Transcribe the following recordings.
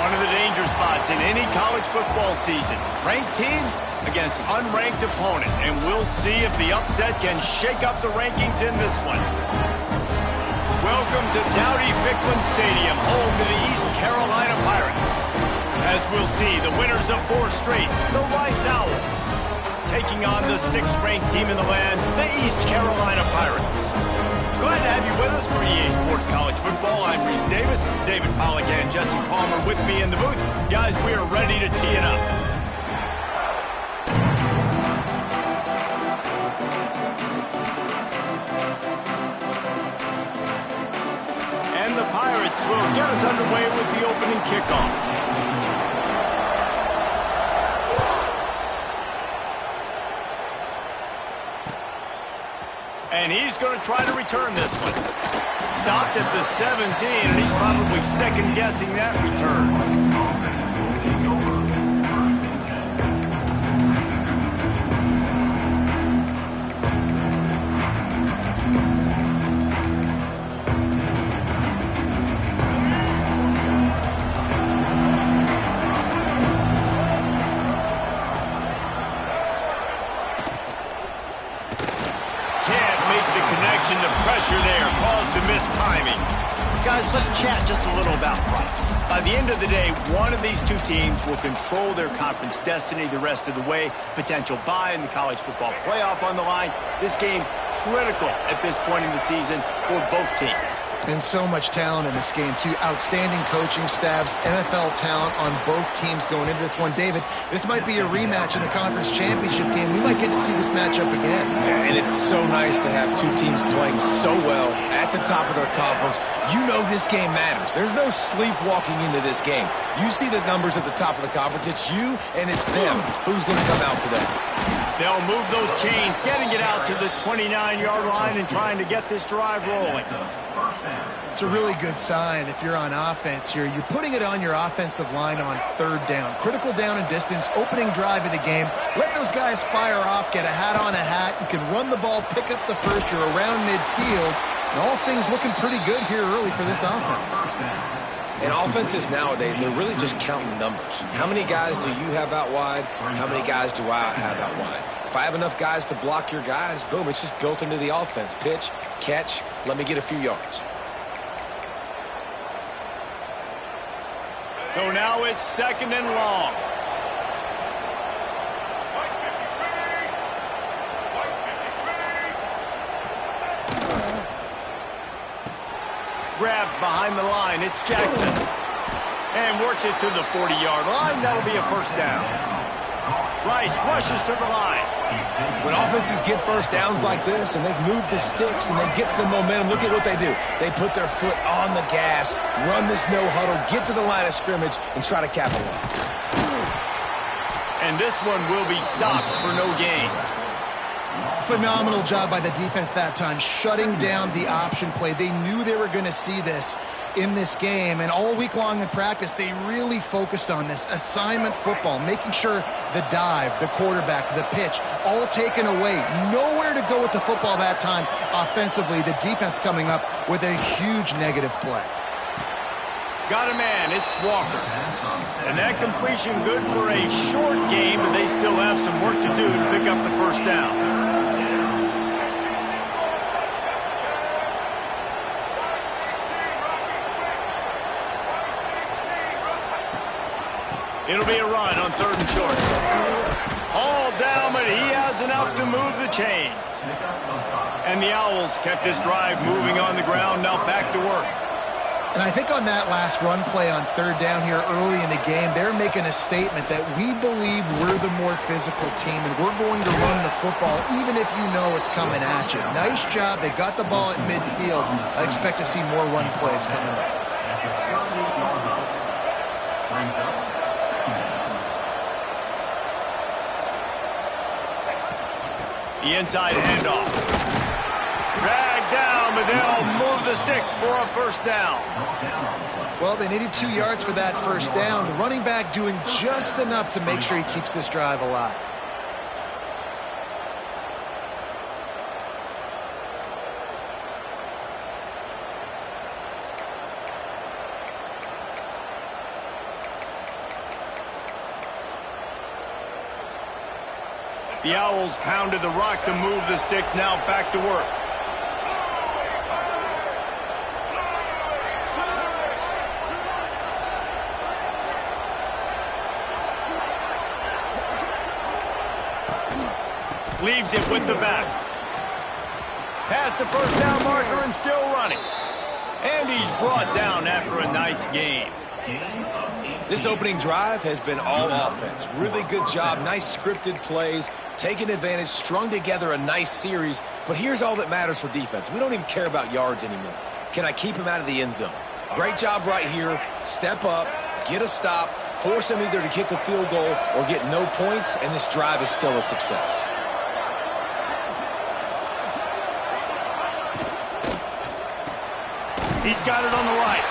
One of the danger spots in any college football season. Ranked team against unranked opponent. And we'll see if the upset can shake up the rankings in this one. Welcome to Dowdy-Ficklen Stadium, home to the East Carolina Pirates. As we'll see, the winners of 4 straight, the Rice Owls, taking on the 6th-ranked team in the land, the East Carolina Pirates. Glad to have you with us for EA Sports College Football. I'm Reese Davis, David Pollack and Jesse Palmer with me in the booth. Guys, we are ready to tee it up. And the Pirates will get us underway with the opening kickoff. And he's going to try to return this one. Stopped at the 17, and he's probably second-guessing that return. The pressure there caused the mistiming. Guys, let's chat just a little about Rice. By the end of the day, one of these two teams will control their conference destiny the rest of the way. Potential bye in the college football playoff on the line. This game critical at this point in the season for both teams. And so much talent in this game, too. Outstanding coaching staffs, NFL talent on both teams going into this one. David, this might be a rematch in the conference championship game. We might get to see this matchup again. Yeah, and it's so nice to have two teams playing so well at the top of their conference. You know this game matters. There's no sleepwalking into this game. You see the numbers at the top of the conference. It's you and it's them. Who's going to come out today? They'll move those chains, getting it out to the 29-yard line and trying to get this drive rolling. It's a really good sign if you're on offense here. You're putting it on your offensive line on 3rd down. Critical down and distance, opening drive of the game. Let those guys fire off, get a hat on a hat. You can run the ball, pick up the first. You're around midfield. And all things looking pretty good here early for this offense. And offenses nowadays, they're really just counting numbers. How many guys do you have out wide? How many guys do I have out wide? If I have enough guys to block your guys, boom, it's just built into the offense. Pitch, catch, let me get a few yards. So now it's 2nd and long. Grabbed behind the line. It's Jackson. And works it to the 40-yard line. That'll be a first down. Rice rushes to the line. When offenses get first downs like this and they've moved the sticks and they get some momentum, look at what they do. They put their foot on the gas, run this no huddle, get to the line of scrimmage, and try to capitalize. And this one will be stopped for no gain. Phenomenal job by the defense that time, shutting down the option play. They knew they were going to see this in this game, and all week long in practice, they really focused on this assignment football, making sure the dive, the quarterback, the pitch, all taken away. Nowhere to go with the football that time offensively. The defense coming up with a huge negative play. Got a man, it's Walker. And that completion good for a short game, but they still have some work to do to pick up the first down. It'll be a run on 3rd and short. All down, but he has enough to move the chains. And the Owls kept this drive moving on the ground, now back to work. And I think on that last run play on 3rd down here early in the game, they're making a statement that we believe we're the more physical team and we're going to run the football even if you know it's coming at you. Nice job. They got the ball at midfield. I expect to see more run plays coming up. The inside handoff. Dragged down, but they'll move the sticks for a first down. Well, they needed 2 yards for that first down. The running back doing just enough to make sure he keeps this drive alive. The Owls pounded the rock to move the sticks, now back to work. Leaves it with the back. Past the first down marker and still running. And he's brought down after a nice game. This opening drive has been all offense. Really good job, nice scripted plays, taking advantage, strung together a nice series. But here's all that matters for defense. We don't even care about yards anymore. Can I keep him out of the end zone? Great job right here. Step up, get a stop, force him either to kick a field goal or get no points, and this drive is still a success. He's got it on the right.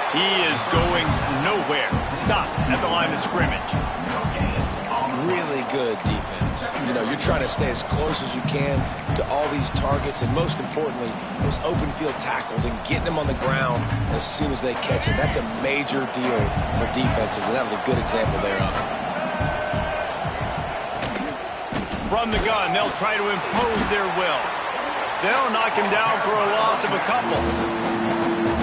He is going nowhere. Stop at the line of scrimmage. Really good defense. You know, you're trying to stay as close as you can to all these targets, and most importantly, those open field tackles and getting them on the ground as soon as they catch it. That's a major deal for defenses, and that was a good example there of it. From the gun, they'll try to impose their will. They'll knock him down for a loss of a couple.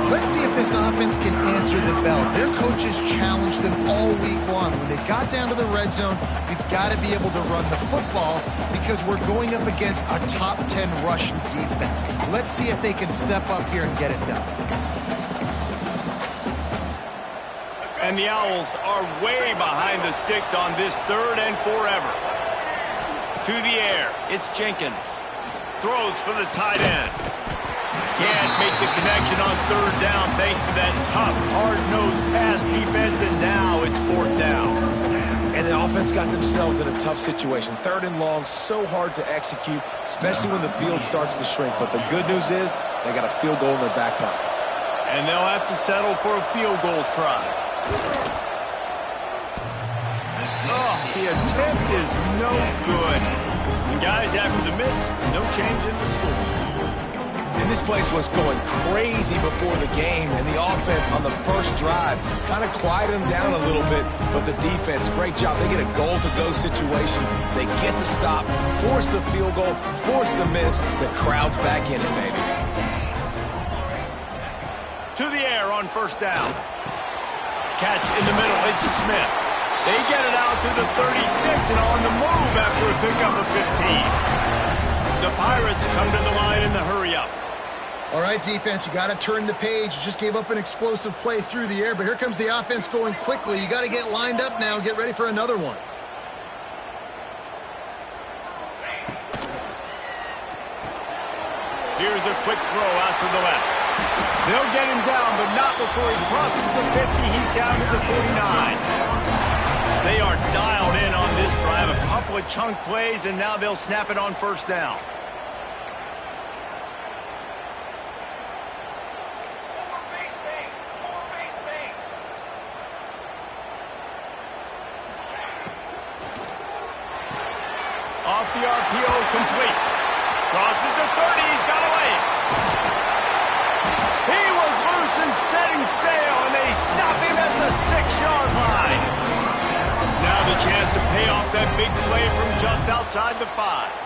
Let's see if this offense can answer the bell. Their coaches challenged them all week long. When they got down to the red zone, we've got to be able to run the football because we're going up against a top 10 rushing defense. Let's see if they can step up here and get it done. And the Owls are way behind the sticks on this 3rd and forever. To the air, it's Jenkins. Throws for the tight end. Can't make the connection on 3rd down thanks to that tough, hard-nosed pass defense, and now it's 4th down. And the offense got themselves in a tough situation. 3rd and long, so hard to execute, especially when the field starts to shrink. But the good news is they got a field goal in their back pocket. And they'll have to settle for a field goal try. Oh, the attempt is no good. And guys, after the miss, no change in the score. And this place was going crazy before the game, and the offense on the first drive kind of quieted them down a little bit, but the defense, great job. They get a goal-to-go situation. They get the stop, force the field goal, force the miss. The crowd's back in it, baby. To the air on 1st down. Catch in the middle, it's Smith. They get it out to the 36 and on the move after a pickup of 15. The Pirates come to the line in the hurry-up. All right, defense, you got to turn the page. You just gave up an explosive play through the air, but here comes the offense going quickly. You got to get lined up now and get ready for another one. Here's a quick throw out to the left. They'll get him down, but not before he crosses the 50. He's down to the 49. They are dialed in on this drive. A couple of chunk plays, and now they'll snap it on 1st down. Off the RPO, complete. Crosses the 30, he's got away. He was loose and setting sail, and they stop him at the 6-yard line. Now the chance to pay off that big play from just outside the 5.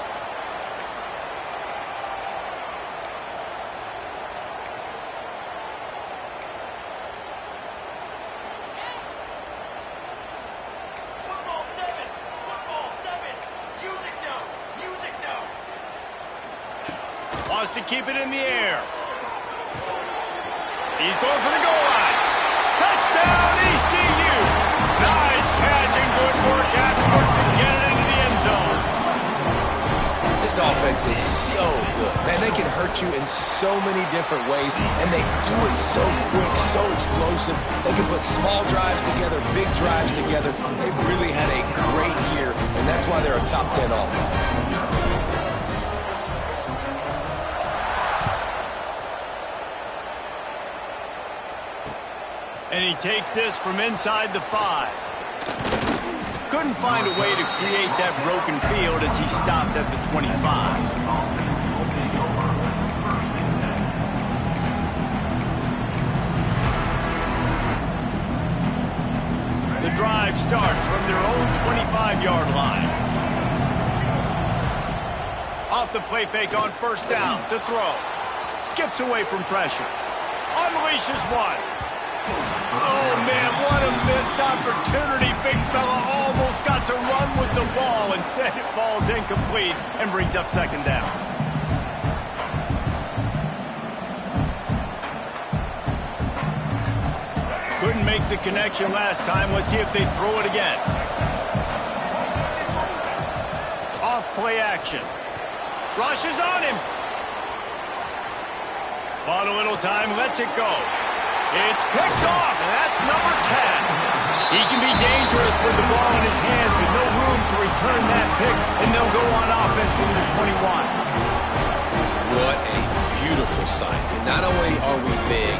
Wants to keep it in the air. He's going for the goal line. Touchdown, ECU. Nice catch and good work afterwards to get it into the end zone. This offense is so good. Man, they can hurt you in so many different ways, and they do it so quick, so explosive. They can put small drives together, big drives together. They've really had a great year, and that's why they're a top 10 offense. And he takes this from inside the 5. Couldn't find a way to create that broken field as he stopped at the 25. The drive starts from their own 25-yard line. Off the play fake on first down to throw. Skips away from pressure. Unleashes one. Oh, man, what a missed opportunity. Big fella almost got to run with the ball. Instead, it falls incomplete and brings up second down. Couldn't make the connection last time. Let's see if they throw it again. Off play action. Rushes on him. Bought a little time, lets it go. It's picked off, and that's number 10. He can be dangerous with the ball in his hands with no room to return that pick, and they'll go on offense from the 21. What a beautiful sight. And not only are we big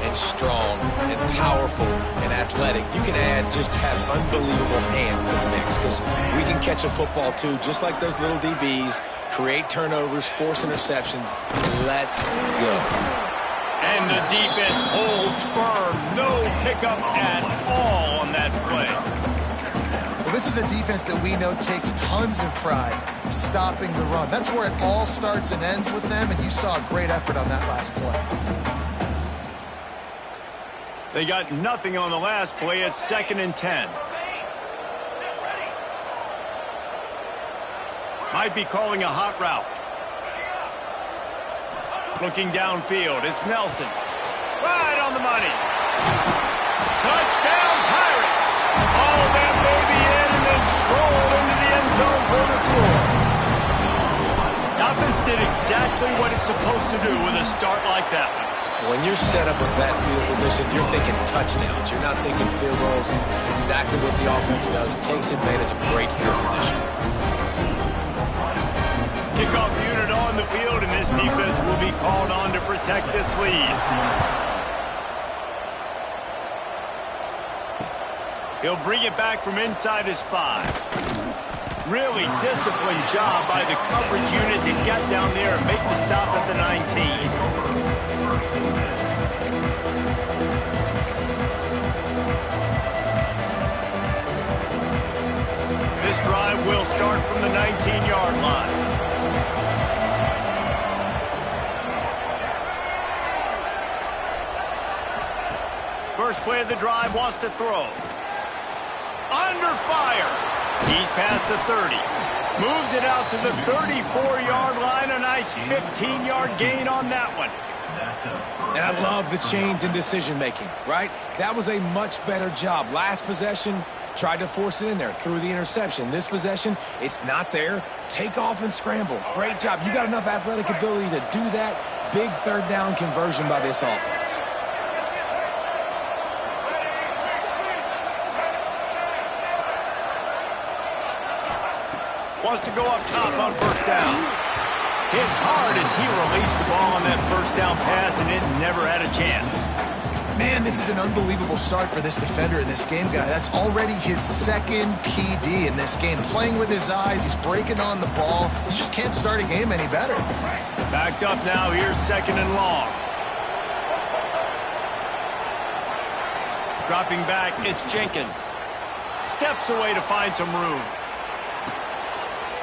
and strong and powerful and athletic, you can just have unbelievable hands to the mix, because we can catch a football too, just like those little DBs, create turnovers, force interceptions. Let's go. And the defense holds firm. No pickup at all on that play. Well, this is a defense that we know takes tons of pride stopping the run. That's where it all starts and ends with them, and you saw a great effort on that last play. They got nothing on the last play. It's 2nd and 10. Might be calling a hot route. Looking downfield, it's Nelson. Right on the money. Touchdown, Pirates! All that baby in and then strolled into the end zone for the score. Offense did exactly what it's supposed to do with a start like that one. When you're set up with that field position, you're thinking touchdowns. You're not thinking field goals. It's exactly what the offense does. Takes advantage of great field position. Kickoff unit on the field, and this defense will be called on to protect this lead. He'll bring it back from inside his 5. Really disciplined job by the coverage unit to get down there and make the stop at the 19. This drive will start from the 19-yard line. First play of the drive, wants to throw. Under fire. He's past the 30. Moves it out to the 34-yard line. A nice 15-yard gain on that one. And I love the change in decision-making, right? That was a much better job. Last possession, tried to force it in there, threw the interception. This possession, it's not there. Take off and scramble. Great job. You got enough athletic ability to do that. Big third down conversion by this offense. Wants to go up top on first down. Hit hard as he released the ball on that first down pass, and it never had a chance. Man, this is an unbelievable start for this defender in this game, guy. That's already his 2nd PD in this game. Playing with his eyes, he's breaking on the ball. You just can't start a game any better. Backed up now, here's 2nd and long. Dropping back, it's Jenkins. Steps away to find some room.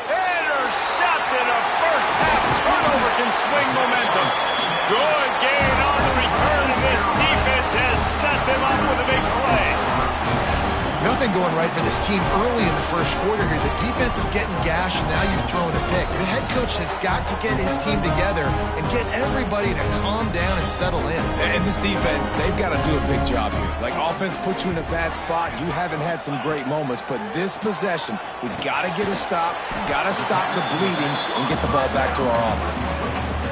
Intercepted, a first half turnover can swing momentum. Good gain on the return, and this defense has set them up with a big play. Nothing going right for this team early in the first quarter here. The defense is getting gashed, and now you've thrown a pick. The head coach has got to get his team together and get everybody to calm down and settle in. And this defense, they've got to do a big job here. Like, offense put you in a bad spot. You haven't had some great moments, but this possession, we've got to get a stop. Got to stop the bleeding and get the ball back to our offense.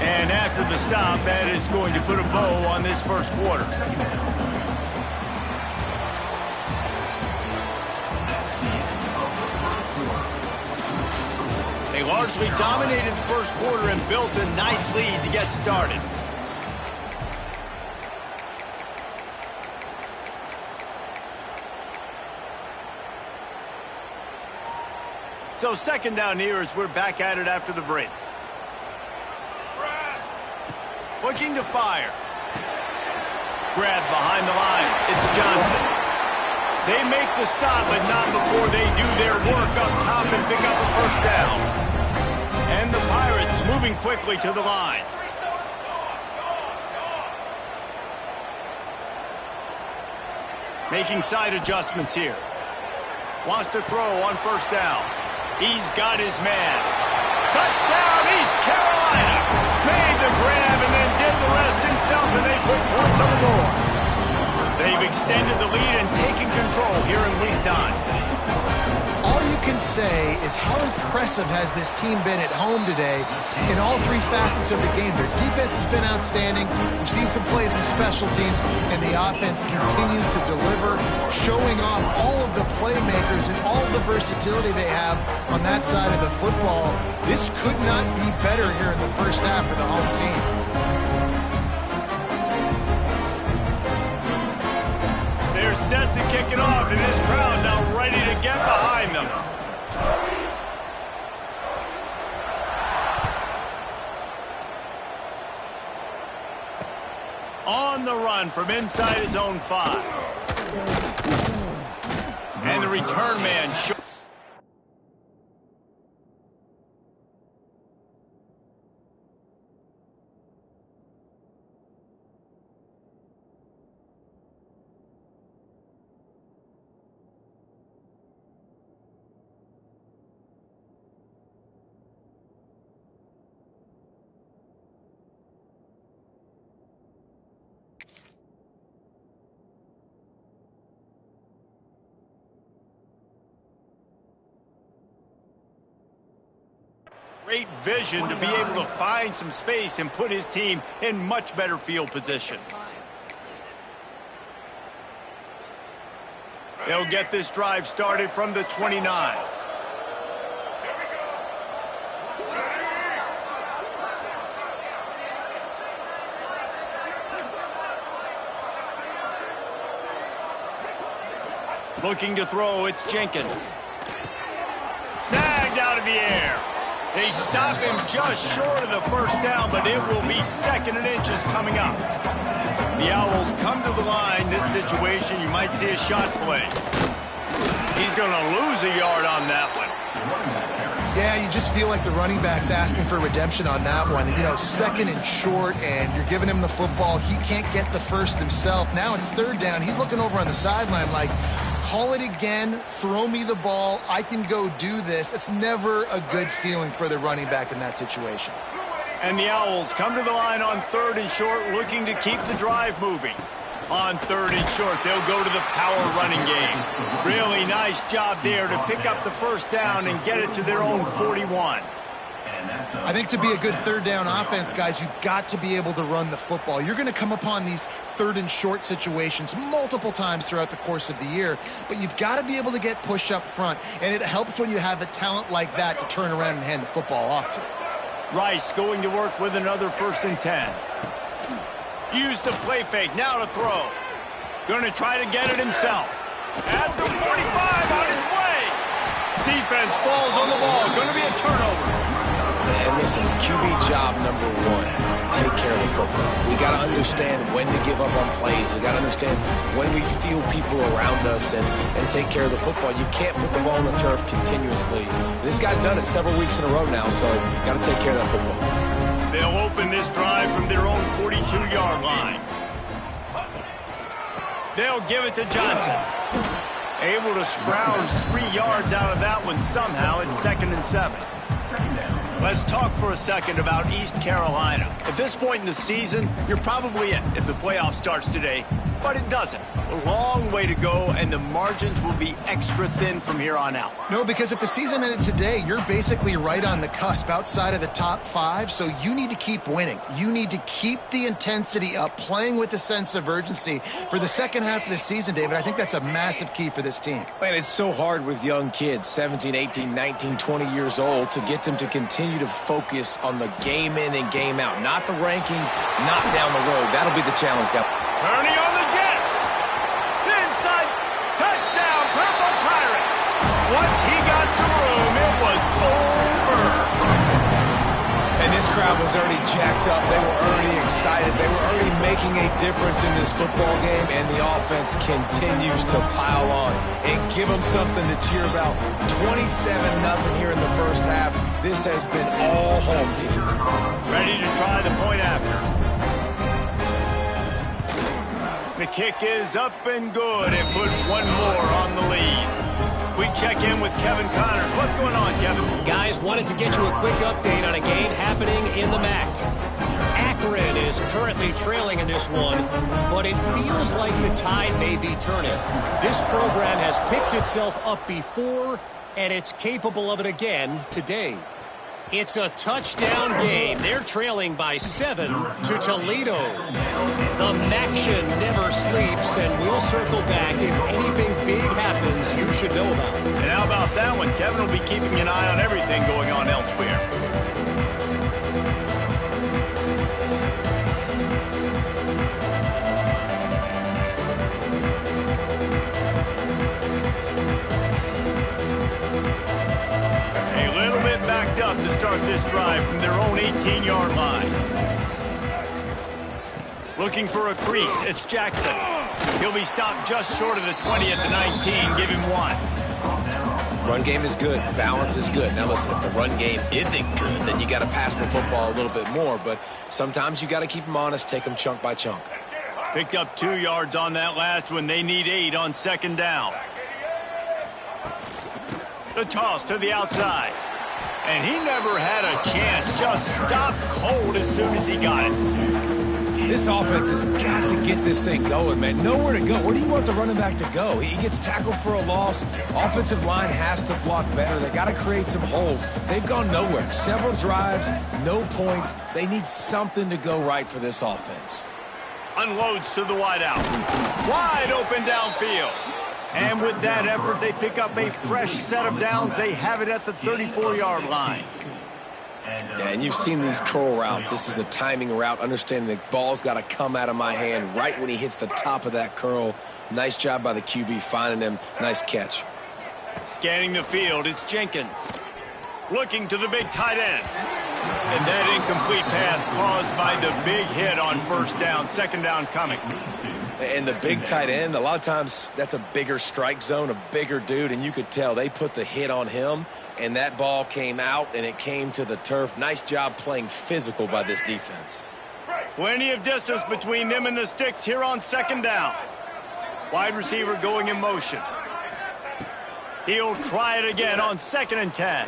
And after the stop, that is going to put a bow on this first quarter. They largely dominated the first quarter and built a nice lead to get started. So 2nd down here as we're back at it after the break. Looking to fire. Grab behind the line. It's Johnson. They make the stop, but not before they do their work up top and pick up a first down. And the Pirates moving quickly to the line. Making side adjustments here. Wants to throw on first down. He's got his man. Touchdown, East Carolina. Made the grab and then did the rest himself, and they put points on the board. They've extended the lead and taken control here in Week 9. All you can say is how impressive has this team been at home today in all three facets of the game. Their defense has been outstanding. We've seen some plays in special teams, and the offense continues to deliver, showing off all of the playmakers and all of the versatility they have on that side of the football. This could not be better here in the first half for the home team. They're set to kick it off, and this crowd now ready to get behind them. On the run from inside his own 5. And the return man great vision to be able to find some space and put his team in much better field position. They'll get this drive started from the 29. Looking to throw, it's Jenkins. Snagged out of the air. They stop him just short of the first down, but it will be 2nd and inches coming up. The Owls come to the line. This situation, you might see a shot play. He's going to lose a yard on that one. Yeah, you just feel like the running back's asking for redemption on that one. You know, 2nd and short, and you're giving him the football. He can't get the first himself. Now it's 3rd down. He's looking over on the sideline like, call it again, throw me the ball, I can go do this. It's never a good feeling for the running back in that situation. And the Owls come to the line on 3rd and short, looking to keep the drive moving. On 3rd and short, they'll go to the power running game. Really nice job there to pick up the first down and get it to their own 41. I think to be a good 3rd down offense, guys, you've got to be able to run the football. You're going to come upon these 3rd and short situations multiple times throughout the course of the year, but you've got to be able to get push up front, and it helps when you have a talent like that to turn around and hand the football off to. Rice going to work with another 1st and 10. Use the play fake, now to throw. Going to try to get it himself. At the 45, on his way. Defense falls on the ball, going to be a turnover. And listen, QB job number 1, take care of the football. We got to understand when to give up on plays. We got to understand when we feel people around us and take care of the football. You can't put the ball on the turf continuously. This guy's done it several weeks in a row now, so got to take care of that football. They'll open this drive from their own 42-yard line. They'll give it to Johnson. Able to scrounge 3 yards out of that one somehow. It's 2nd and 7. Let's talk for a second about East Carolina. At this point in the season, you're probably in if the playoff starts today, but it doesn't. A long way to go, and the margins will be extra thin from here on out. No, because if the season ended today, you're basically right on the cusp outside of the top 5, so you need to keep winning. You need to keep the intensity up, playing with a sense of urgency for the second half of the season, David. I think that's a massive key for this team. Man, it's so hard with young kids, 17, 18, 19, 20 years old, to get them to continue to focus on the game in and game out, not the rankings, not down the road. That'll be the challenge down. Turning on the Jets. Inside. Touchdown, Purple Pirates. Once he got some room, it was over. And this crowd was already jacked up. They were already excited. They were already making a difference in this football game, and the offense continues to pile on and give them something to cheer about. 27-0 here in the first half. This has been all home team. Ready to try the point after. The kick is up and good and put one more on the lead. We check in with Kevin Connors. What's going on, Kevin? Guys, wanted to get you a quick update on a game happening in the MAC. Akron is currently trailing in this one, but it feels like the tide may be turning. This program has picked itself up before, and it's capable of it again today. It's a touchdown game. They're trailing by 7 to Toledo. The MACtion never sleeps, and we'll circle back if anything big happens you should know about. And how about that one? Kevin will be keeping an eye on everything going on elsewhere. Backed up to start this drive from their own 18-yard line. Looking for a crease, it's Jackson. He'll be stopped just short of the 20 at the 19. Give him 1. Run game is good. Balance is good. Now listen, if the run game isn't good, then you got to pass the football a little bit more. But sometimes you got to keep them honest, take them chunk by chunk. Picked up 2 yards on that last one. They need 8 on second down. The toss to the outside. And he never had a chance. Just stopped cold as soon as he got it. This offense has got to get this thing going, man. Nowhere to go. Where do you want the running back to go? He gets tackled for a loss. Offensive line has to block better. They got to create some holes. They've gone nowhere. Several drives, no points. They need something to go right for this offense. Unloads to the wideout. Wide open downfield. And with that effort, they pick up a fresh set of downs. They have it at the 34-yard line. Yeah, and you've seen these curl routes. This is a timing route, understanding the ball's got to come out of my hand right when he hits the top of that curl. Nice job by the QB finding him. Nice catch. Scanning the field, it's Jenkins. Looking to the big tight end. And that incomplete pass caused by the big hit on first down. Second down coming. And the big tight end, a lot of times that's a bigger strike zone, a bigger dude, and you could tell they put the hit on him, and that ball came out, and it came to the turf. Nice job playing physical by this defense. Plenty of distance between them and the sticks here on second down. Wide receiver going in motion. He'll try it again on 2nd and 10.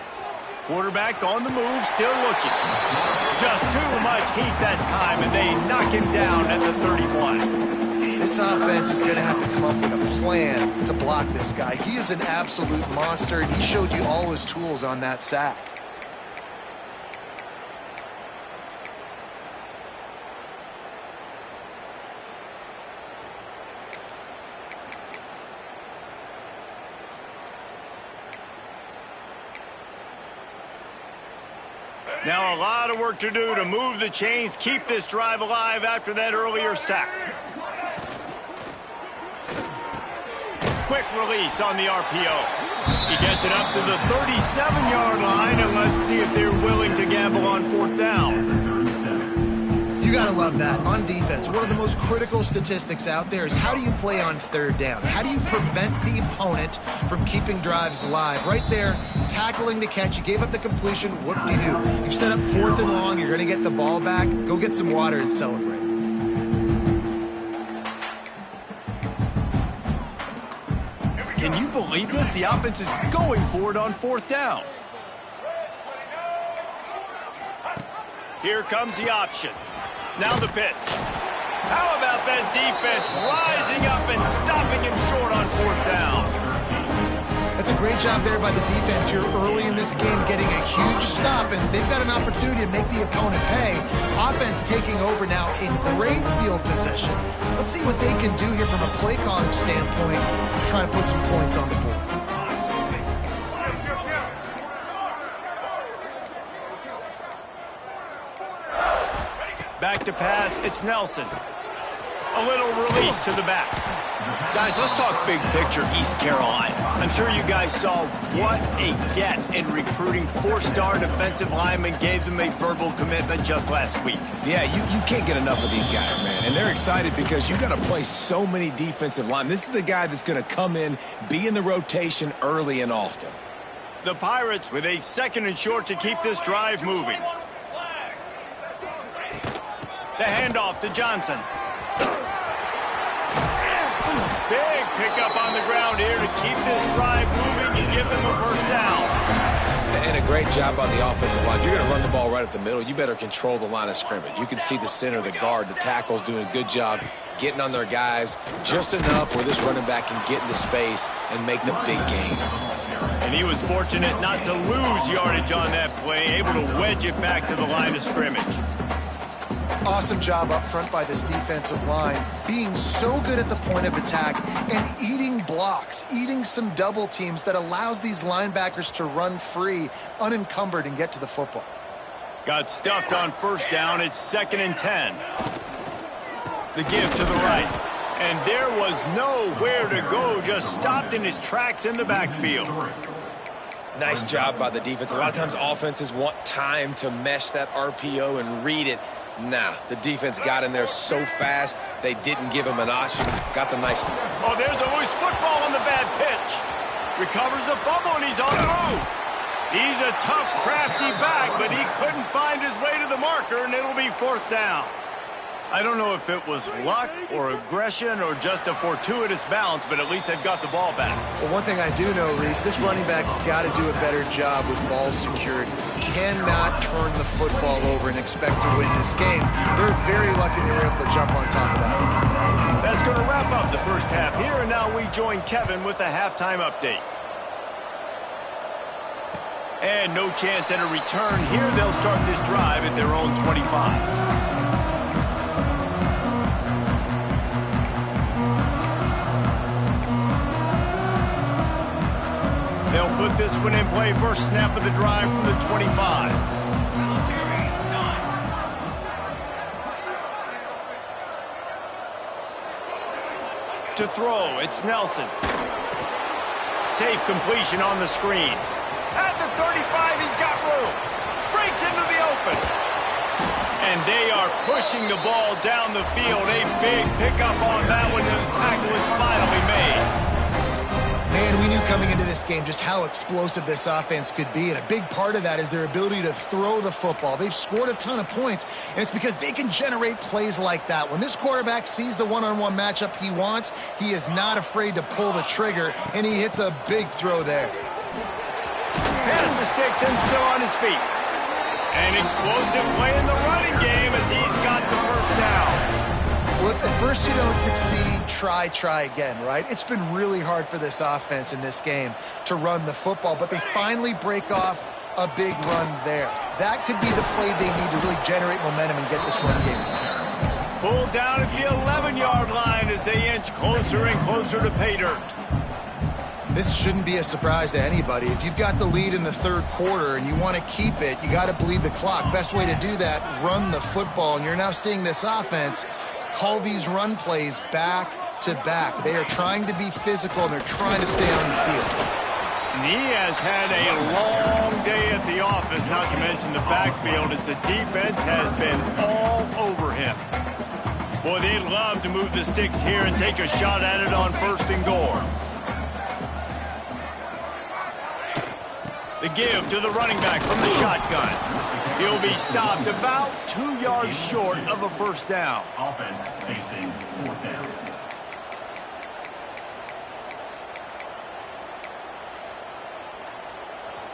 Quarterback on the move, still looking. Just too much heat that time, and they knock him down at the 31. This offense is going to have to come up with a plan to block this guy. He is an absolute monster, and he showed you all his tools on that sack. Now a lot of work to do to move the chains, keep this drive alive after that earlier sack. Quick release on the RPO. He gets it up to the 37-yard line, and let's see if they're willing to gamble on 4th down. You got to love that. On defense, one of the most critical statistics out there is how do you play on 3rd down? How do you prevent the opponent from keeping drives alive? Right there, tackling the catch. You gave up the completion. What do? You've set up 4th and long. You're going to get the ball back. Go get some water and celebrate. Can you believe this? The offense is going for it on 4th down. Here comes the option. Now the pitch. How about that defense rising up and stopping him short on 4th down? That's a great job there by the defense here early in this game, getting a huge stop, and they've got an opportunity to make the opponent pay. Offense taking over now in great field position. Let's see what they can do here from a play calling standpoint to try to put some points on the board. Back to pass, it's Nelson. A little release to the back. Guys, let's talk big picture East Carolina. I'm sure you guys saw what a get in recruiting 4-star defensive linemen, gave them a verbal commitment just last week. Yeah, you can't get enough of these guys, man. And they're excited because you got to play so many defensive linemen. This is the guy that's going to come in, be in the rotation early and often. The Pirates with a 2nd and short to keep this drive moving. The handoff to Johnson. Big pickup on the ground here to keep this drive moving and give them a first down. And a great job on the offensive line. You're going to run the ball right at the middle. You better control the line of scrimmage. You can see the center, the guard, the tackles doing a good job getting on their guys just enough where this running back can get into space and make the big gain. And he was fortunate not to lose yardage on that play, able to wedge it back to the line of scrimmage. Awesome job up front by this defensive line, being so good at the point of attack and eating blocks, eating some double teams that allows these linebackers to run free, unencumbered, and get to the football. Got stuffed on first down. It's 2nd and 10. The give to the right. And there was nowhere to go, just stopped in his tracks in the backfield. Nice job by the defense. A lot of times offenses want time to mesh that RPO and read it. Nah, the defense got in there so fast, they didn't give him an option. Got the nice... Oh, there's a loose football on the bad pitch. Recovers the fumble, and he's on the move. He's a tough, crafty back, but he couldn't find his way to the marker, and it'll be 4th down. I don't know if it was luck or aggression or just a fortuitous bounce, but at least they've got the ball back. Well, one thing I do know, Reese, this running back's got to do a better job with ball security. Cannot turn the football over and expect to win this game. They're very lucky they were able to jump on top of that. That's going to wrap up the first half here, and now we join Kevin with the halftime update. And no chance at a return here. They'll start this drive at their own 25. They'll put this one in play. First snap of the drive from the 25. To throw, it's Nelson. Safe completion on the screen. At the 35, he's got room. Breaks into the open. And they are pushing the ball down the field. A big pickup on that one, and the tackle is finally made. Man, we knew coming into this game just how explosive this offense could be, and a big part of that is their ability to throw the football. They've scored a ton of points, and it's because they can generate plays like that. When this quarterback sees the one-on-one matchup he wants, he is not afraid to pull the trigger, and he hits a big throw there. Pass the sticks and still on his feet. An explosive play in the running game as he's got the first down. Well, if at first you don't succeed, try again, right? It's been really hard for this offense in this game to run the football, but they finally break off a big run there. That could be the play they need to really generate momentum and get this run game. Pulled down at the 11-yard line as they inch closer and closer to pay dirt. This shouldn't be a surprise to anybody. If you've got the lead in the third quarter and you want to keep it, you got to bleed the clock. Best way to do that, run the football. And you're now seeing this offense call these run plays back to back. They are trying to be physical, and they're trying to stay on the field. And he has had a long day at the office, not to mention the backfield, as the defense has been all over him. Boy, they'd love to move the sticks here and take a shot at it on 1st and goal. The give to the running back from the shotgun. He'll be stopped about 2 yards short of a first down. Offense facing 4th down.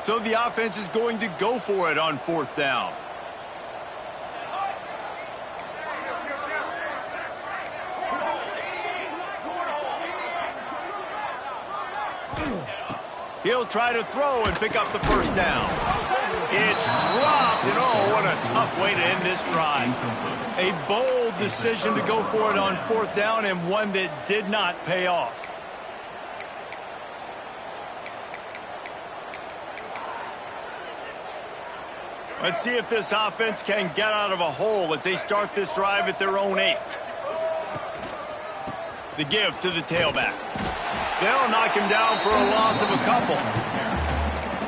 So the offense is going to go for it on 4th down. He'll try to throw and pick up the first down. It's dropped, and oh, what a tough way to end this drive. A bold decision to go for it on 4th down, and one that did not pay off. Let's see if this offense can get out of a hole as they start this drive at their own 8. The give to the tailback. They'll knock him down for a loss of a couple.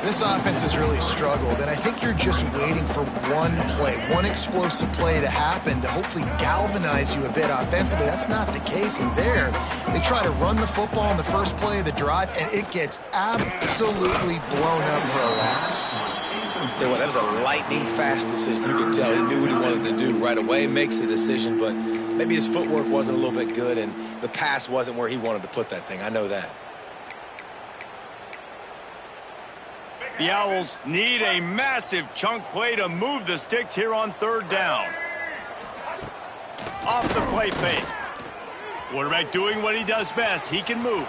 This offense has really struggled, and I think you're just waiting for one play, one explosive play to happen to hopefully galvanize you a bit offensively. That's not the case in there. They try to run the football in the first play of the drive, and it gets absolutely blown up for a loss. Tell you what, that was a lightning-fast decision. You could tell he knew what he wanted to do right away, makes the decision, but maybe his footwork wasn't a little bit good, and the pass wasn't where he wanted to put that thing. I know that. The Owls need a massive chunk play to move the sticks here on third down. Off the play fake. Quarterback doing what he does best. He can move.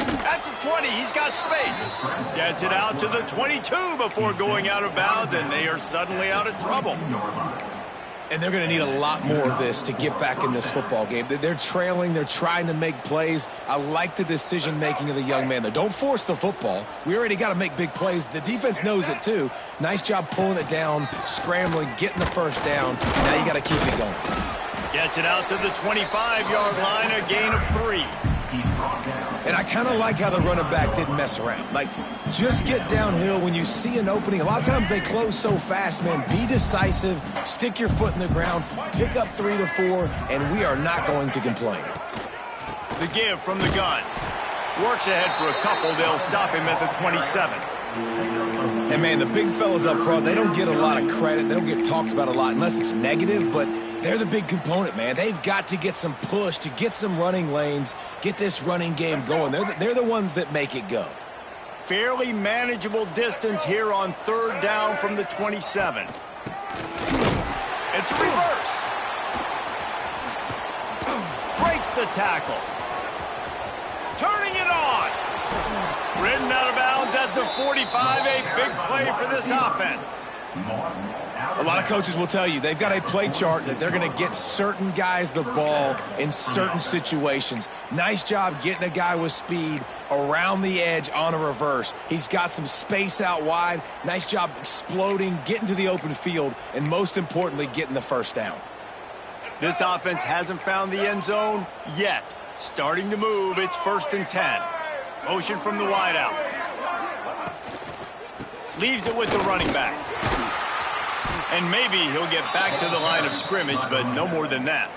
At the 20, he's got space. Gets it out to the 22 before going out of bounds, and they are suddenly out of trouble. And they're going to need a lot more of this to get back in this football game. They're trailing. They're trying to make plays. I like the decision-making of the young man, though. Don't force the football. We already got to make big plays. The defense knows it, too. Nice job pulling it down, scrambling, getting the first down. Now you got to keep it going. Gets it out to the 25-yard line, a gain of 3. And I kind of like how the running back didn't mess around. Like, just get downhill when you see an opening. A lot of times they close so fast, man. Be decisive, stick your foot in the ground, pick up 3 to 4, and we are not going to complain. The give from the gun. Works ahead for a couple. They'll stop him at the 27. And, man, the big fellas up front, they don't get a lot of credit. They don't get talked about a lot unless it's negative, but they're the big component, man. They've got to get some push to get some running lanes, get this running game going. They're the ones that make it go. Fairly manageable distance here on third down from the 27. It's reverse. Breaks the tackle. Turning it on. Ridden out of bounds at the 45. A big play for this offense. A lot of coaches will tell you they've got a play chart that they're going to get certain guys the ball in certain situations. Nice job getting a guy with speed around the edge on a reverse. He's got some space out wide. Nice job exploding, getting to the open field, and most importantly, getting the first down. This offense hasn't found the end zone yet. Starting to move. It's 1st and 10. Motion from the wideout. Leaves it with the running back. And maybe he'll get back to the line of scrimmage, but no more than that.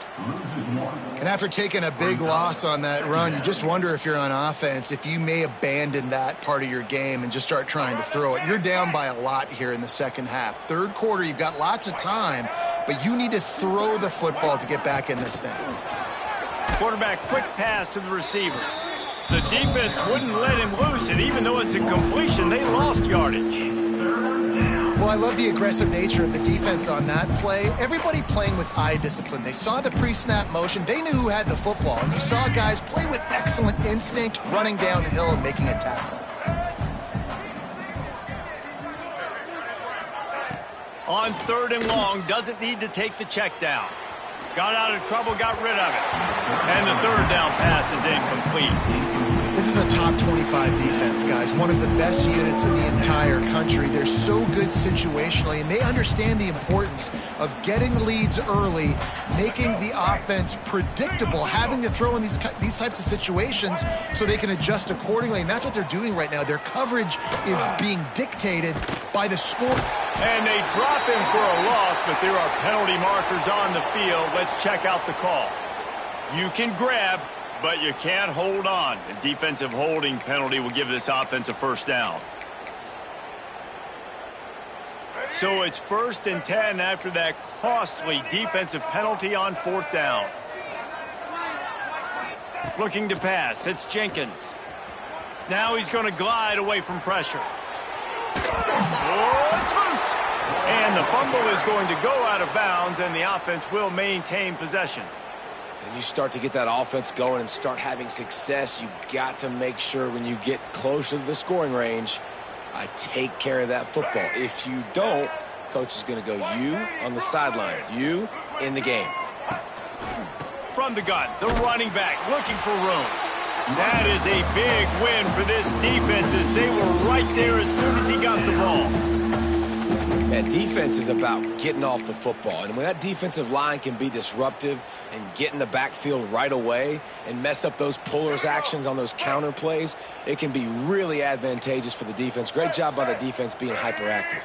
And after taking a big loss on that run, you just wonder if you're on offense, if you may abandon that part of your game and just start trying to throw it. You're down by a lot here in the second half. Third quarter, you've got lots of time, but you need to throw the football to get back in this thing. Quarterback quick pass to the receiver. The defense wouldn't let him loose, and even though it's a completion, they lost yardage. Well, I love the aggressive nature of the defense on that play. Everybody playing with eye discipline. They saw the pre-snap motion. They knew who had the football. And you saw guys play with excellent instinct, running down the hill and making a tackle. On 3rd and long, doesn't need to take the check down. Got out of trouble, got rid of it. And the 3rd down pass is incomplete. This is a top 25 defense, guys. One of the best units in the entire country. They're so good situationally, and they understand the importance of getting leads early, making the offense predictable, having to throw in these types of situations so they can adjust accordingly. And that's what they're doing right now. Their coverage is being dictated by the score. And they drop him for a loss, but there are penalty markers on the field. Let's check out the call. You can grab, but you can't hold on. A defensive holding penalty will give this offense a first down. So it's 1st and 10 after that costly defensive penalty on 4th down. Looking to pass. It's Jenkins. Now he's going to glide away from pressure. Oh, it's loose. And the fumble is going to go out of bounds, and the offense will maintain possession. And you start to get that offense going and start having success, you got to make sure when you get closer to the scoring range, I take care of that football. If you don't, coach is going to go you on the sideline, you in the game. From the gun, the running back looking for room. That is a big win for this defense as they were right there as soon as he got the ball. And defense is about getting off the football. And when that defensive line can be disruptive and get in the backfield right away and mess up those pullers actions on those counter plays, it can be really advantageous for the defense. Great job by the defense being hyperactive.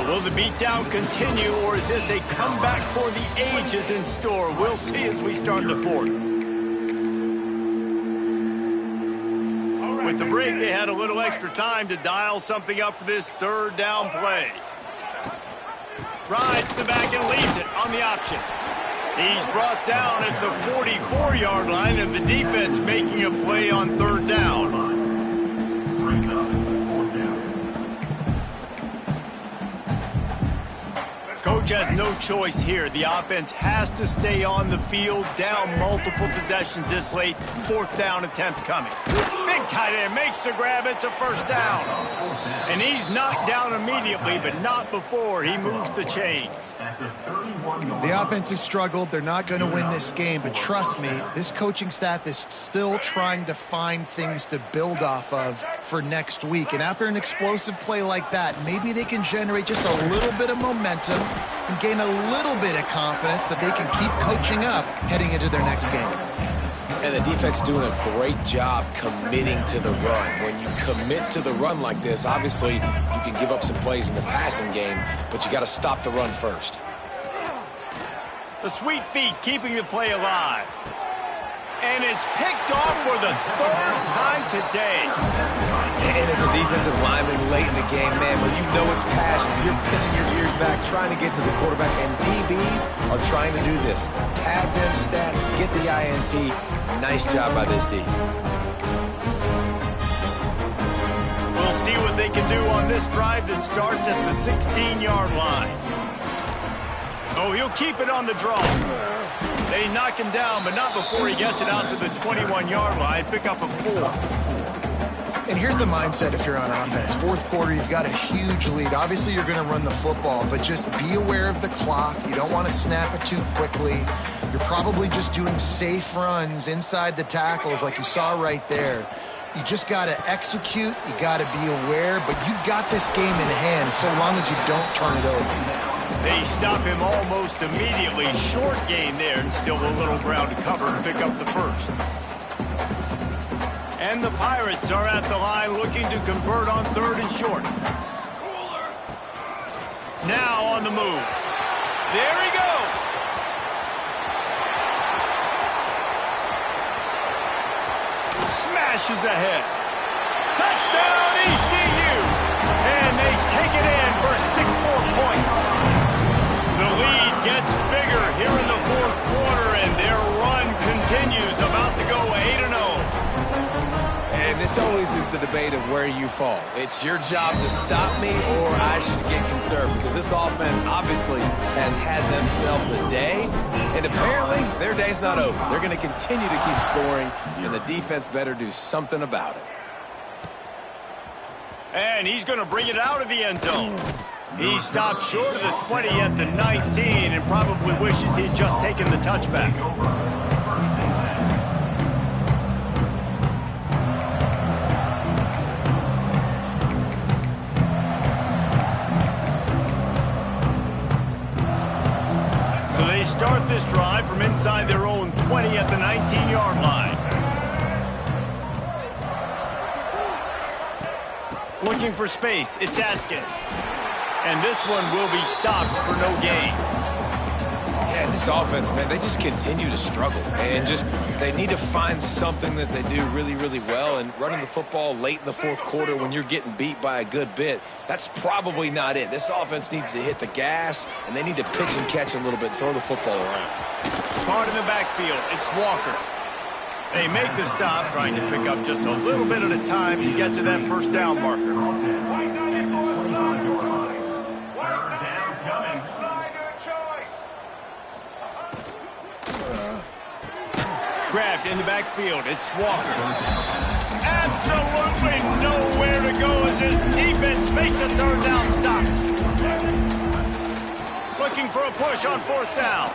Will the beatdown continue, or is this a comeback for the ages in store? We'll see as we start the fourth. With the break, they had a little extra time to dial something up for this third down play. Rides the back and leaves it on the option. He's brought down at the 44-yard line, and the defense making a play on third down. Coach has no choice here. The offense has to stay on the field, down multiple possessions this late. Fourth down attempt coming. Big tight end makes the grab. It's a first down. And he's knocked down immediately, but not before he moves the chains. The offense has struggled. They're not going to win this game, but trust me, this coaching staff is still trying to find things to build off of for next week. And after an explosive play like that, maybe they can generate just a little bit of momentum and gain a little bit of confidence that they can keep coaching up heading into their next game. And the defense doing a great job committing to the run. When you commit to the run like this, obviously you can give up some plays in the passing game, but you got to stop the run first. The sweet feet keeping the play alive. And it's picked off for the third time today. And as a defensive lineman late in the game, man, when you know it's passion, you're pinning your ears back, trying to get to the quarterback, and DBs are trying to do this. Pad them stats, get the INT. Nice job by this D. We'll see what they can do on this drive that starts at the 16-yard line. Oh, he'll keep it on the draw. They knock him down, but not before he gets it out to the 21-yard line. Pick up a 4. And here's the mindset if you're on offense. Fourth quarter, you've got a huge lead. Obviously, you're going to run the football, but just be aware of the clock. You don't want to snap it too quickly. You're probably just doing safe runs inside the tackles like you saw right there. You just got to execute. You got to be aware, but you've got this game in hand so long as you don't turn it over. They stop him almost immediately. Short gain there, and still a little ground to cover and pick up the first. And the Pirates are at the line looking to convert on third and short. Now on the move. There he goes. Smashes ahead. Touchdown ECU. And they take it in for 6 more points. The lead gets bigger here in the fourth quarter, and their run continues, about to go 8-0. And this always is the debate of where you fall. It's your job to stop me, or I should get conservative, because this offense obviously has had themselves a day, and apparently their day's not over. They're going to continue to keep scoring, and the defense better do something about it. And he's going to bring it out of the end zone. He stopped short of the 20 at the 19 and probably wishes he'd just taken the touchback. So they start this drive from inside their own 20 at the 19-yard line. Looking for space, it's Atkins. And this one will be stopped for no gain. Yeah, this offense, man, they just continue to struggle. And they need to find something that they do really, really well. And running the football late in the fourth quarter when you're getting beat by a good bit, that's probably not it. This offense needs to hit the gas, and they need to pitch and catch a little bit and throw the football around. Caught in the backfield, it's Walker. They make the stop, trying to pick up just a little bit at a time to get to that first down marker. Grabbed in the backfield. It's Walker. Absolutely nowhere to go as his defense makes a third down stop. Looking for a push on fourth down.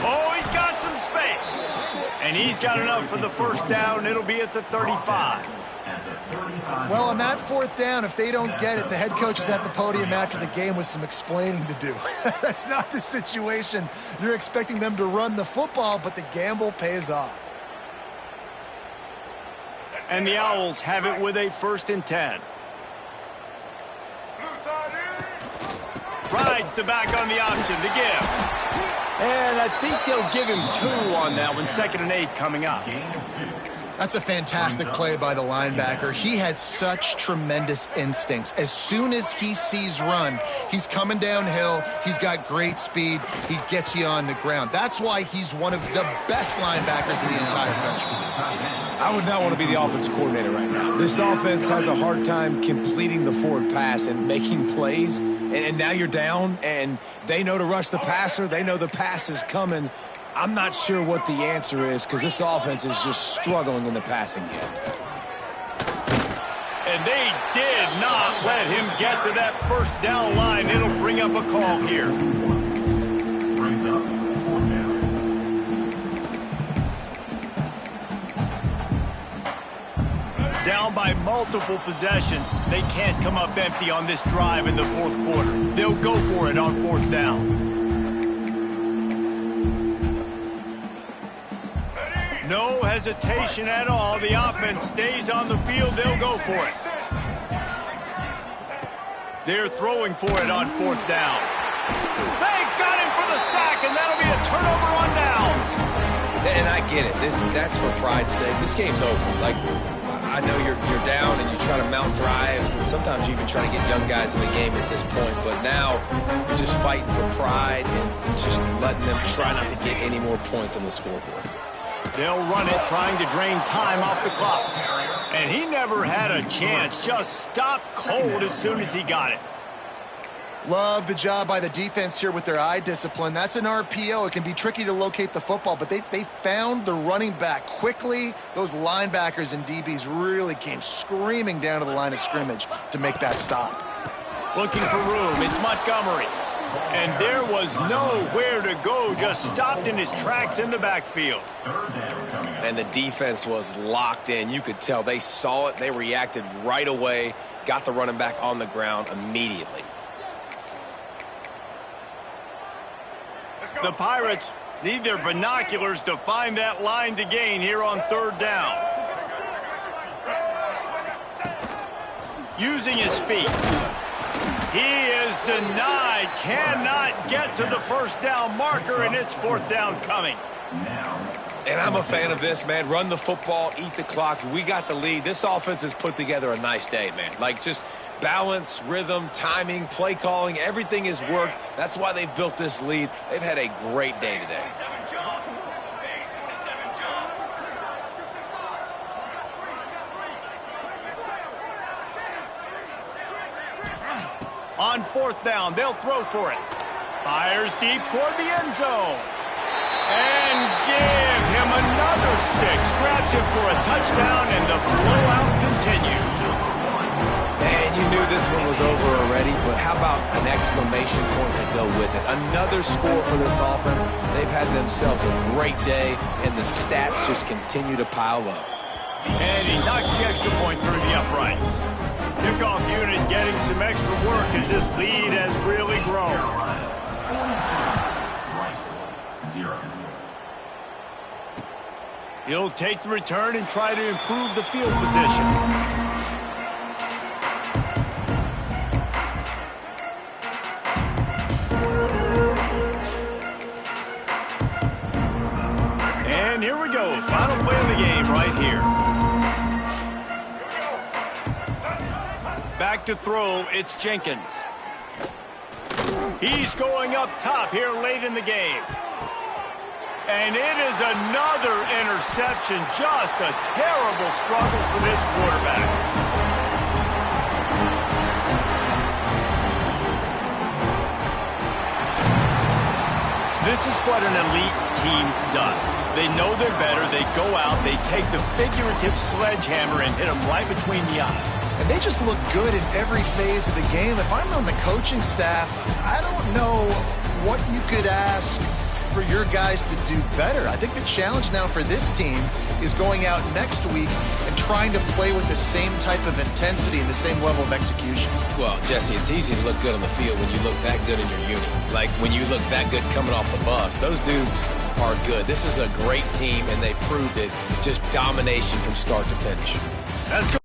Oh, he's got some space. And he's got enough for the first down. It'll be at the 35. Well, on that fourth down, if they don't get it, the head coach is at the podium after the game with some explaining to do. That's not the situation. You're expecting them to run the football, but the gamble pays off. And the Owls have it with a 1st and 10. Rides the back on the option to give. And I think they'll give him 2 on that one. 2nd and 8 coming up. That's a fantastic play by the linebacker. He has such tremendous instincts. As soon as he sees run, he's coming downhill. He's got great speed. He gets you on the ground. That's why he's one of the best linebackers in the entire country. I would not want to be the offensive coordinator right now. This offense has a hard time completing the forward pass and making plays. And now you're down, and they know to rush the passer. They know the pass is coming. I'm not sure what the answer is because this offense is just struggling in the passing game. And they did not let him get to that 1st down line. It'll bring up a call here. Down by multiple possessions. They can't come up empty on this drive in the 4th quarter. They'll go for it on 4th down. No hesitation at all. The offense stays on the field. They'll go for it. They're throwing for it on 4th down. They got him for the sack, and that'll be a turnover on downs. And I get it. That's for pride's sake. This game's over. Like, I know you're down and you try to mount drives, and sometimes you even try to get young guys in the game at this point. But now you're just fighting for pride and just letting them try not to get any more points on the scoreboard. They'll run it, trying to drain time off the clock. And he never had a chance. Just stopped cold as soon as he got it. Love the job by the defense here with their eye discipline. That's an RPO. It can be tricky to locate the football, but they found the running back quickly. Those linebackers and DBs really came screaming down to the line of scrimmage to make that stop. Looking for room. It's Montgomery. And there was nowhere to go. Just stopped in his tracks in the backfield. And the defense was locked in. You could tell they saw it. They reacted right away. Got the running back on the ground immediately. The Pirates need their binoculars to find that line to gain here on 3rd down. Using his feet. He is denied. Cannot get to the 1st down marker, and it's 4th down coming. And I'm a fan of this, man. Run the football, eat the clock. We got the lead. This offense has put together a nice day, man. Like, just balance, rhythm, timing, play calling, everything has worked. That's why they've built this lead. They've had a great day today. On 4th down, they'll throw for it. Fires deep toward the end zone. And give him another 6. Grabs him for a touchdown, and the blowout continues. Man, you knew this one was over already, but how about an exclamation point to go with it? Another score for this offense. They've had themselves a great day, and the stats just continue to pile up. And he knocks the extra point through the uprights. Kickoff unit getting some extra work as this lead has really grown. He'll take the return and try to improve the field position. And here we go. Final play of the game right here. Back to throw, it's Jenkins. He's going up top here late in the game. And it is another interception. Just a terrible struggle for this quarterback. This is what an elite team does. They know they're better. They go out, they take the figurative sledgehammer and hit them right between the eyes. And they just look good in every phase of the game. If I'm on the coaching staff, I don't know what you could ask for your guys to do better. I think the challenge now for this team is going out next week and trying to play with the same type of intensity and the same level of execution. Well, Jesse, it's easy to look good on the field when you look that good in your unit. Like when you look that good coming off the bus. Those dudes are good. This is a great team, and they proved it. Just domination from start to finish. Let's go.